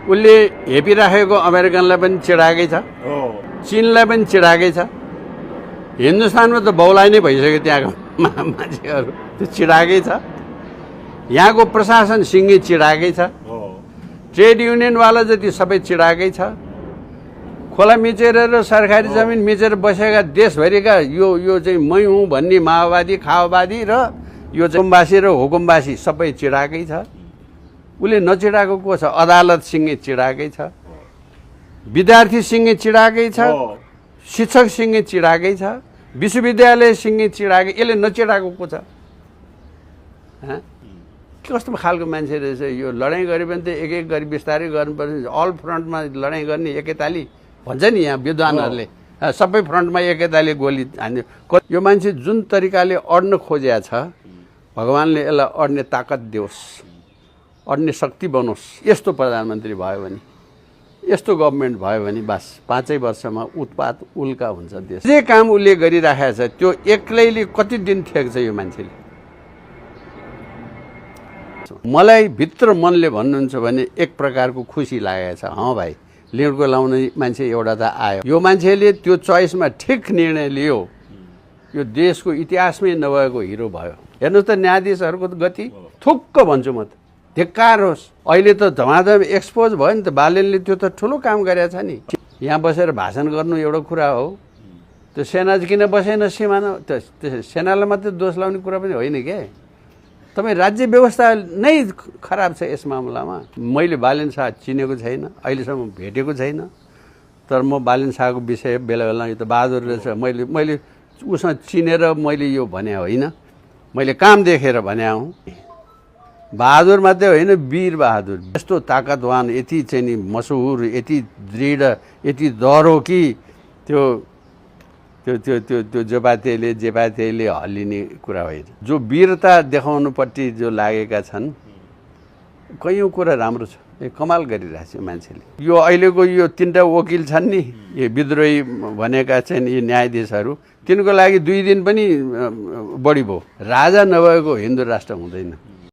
उसले हेपिराखेको अमेरिकनलाई पनि चिडाएकै छ, चीनलाई पनि चिडाएकै छ। हिन्दुस्तानमा त बौलाइ नै भइसक्यो त्यहाँको मान्छेहरू, त्यो चिडाएकै छ। यहाँको प्रशासन सिङ्गे चिडाएकै छ। ट्रेड युनियनवाला जति सबै चिडाएकै छ। खोला मिचेर र सरकारी जमिन मिचेर बसेका देशभरिका यो चाहिँ मै हुँ भन्ने माओवादी, खाओवादी र यो हुकुमबासी र हुकुमबासी सबै चिडाएकै छ। उसले नचिडाएको को छ? अदालत सिङ्गे चिडाएकै छ, विद्यार्थी सिङ्गे चिडाएकै छ, शिक्षक सिङ्गे चिडाएकै छ, विश्वविद्यालय सिङ्गे चिडाएकै। यसले नचिडाएको को छ? कस्तो खालको मान्छे रहेछ यो? लडाइँ गऱ्यो भने त एक गरी बिस्तारै गर्नुपर्छ। अल फ्रन्टमा लडाइँ गर्ने एकैताली भन्छ नि यहाँ विद्वानहरूले, सबै फ्रन्टमा एकैताली गोली हान्यो। यो मान्छे जुन तरिकाले अड्न खोजेको छ, भगवान्ले यसलाई अड्ने ताकत दियोस्, अड्ने शक्ति बनोस्। यस्तो प्रधानमन्त्री भयो भने, यस्तो गभर्मेन्ट भयो भने बस 5 वर्षमा उत्पात उल्का हुन्छ देश। जे काम उसले गरिराखेको छ त्यो एक्लैले कति दिन ठेक्छ यो मान्छेले? मलाई भित्र मनले भन्नुहुन्छ भने एक प्रकारको खुसी लागेको छ। भाइ, लिडको लाउने मान्छे एउटा त आयो। यो मान्छेले त्यो चोइसमा ठिक निर्णय लियो, यो देशको इतिहासमै नभएको हिरो भयो। हेर्नुहोस् त न्यायाधीशहरूको गति, थुक्क भन्छु म त, धिक्कार होस्। अहिले त धमाधम एक्सपोज भयो नि त। बालेनले त्यो त ठुलो काम गरेछ नि। यहाँ बसेर भाषण गर्नु एउटा कुरा हो, त्यो सेना किन बसेन सीमाना? त्यो सेनालाई मात्रै दोष लाउने कुरा पनि होइन के। तपाईँ राज्य व्यवस्था नै खराब छ यस मामलामा। मैले बालेन शाह चिनेको छैन, अहिलेसम्म भेटेको छैन, तर म बालेन शाहको विषय बेला बेला यो त बहादुर रहेछ, मैले उसँग चिनेर मैले यो भने होइन, मैले काम देखेर भने हुँ। बहादुर मात्रै होइन, वीर बहादुर। यस्तो ताकतवान, यति चाहिँ नि मसहुर, यति दृढ, यति दह्रो कि त्यो त्यो त्यो त्यो त्यो जेपातेले हल्लिने कुरा होइन। जो वीरता देखाउनुपट्टि जो लागेका छन्, कयौँ कुरा राम्रो छ। कमाल गरिरहेछ मान्छेले। यो अहिलेको यो 3टा वकिल छन् नि, यो विद्रोही भनेका छन् यी न्यायाधीशहरू, तिनको लागि 2 दिन पनि बढी भयो। राजा नभएको हिन्दू राष्ट्र हुँदैन।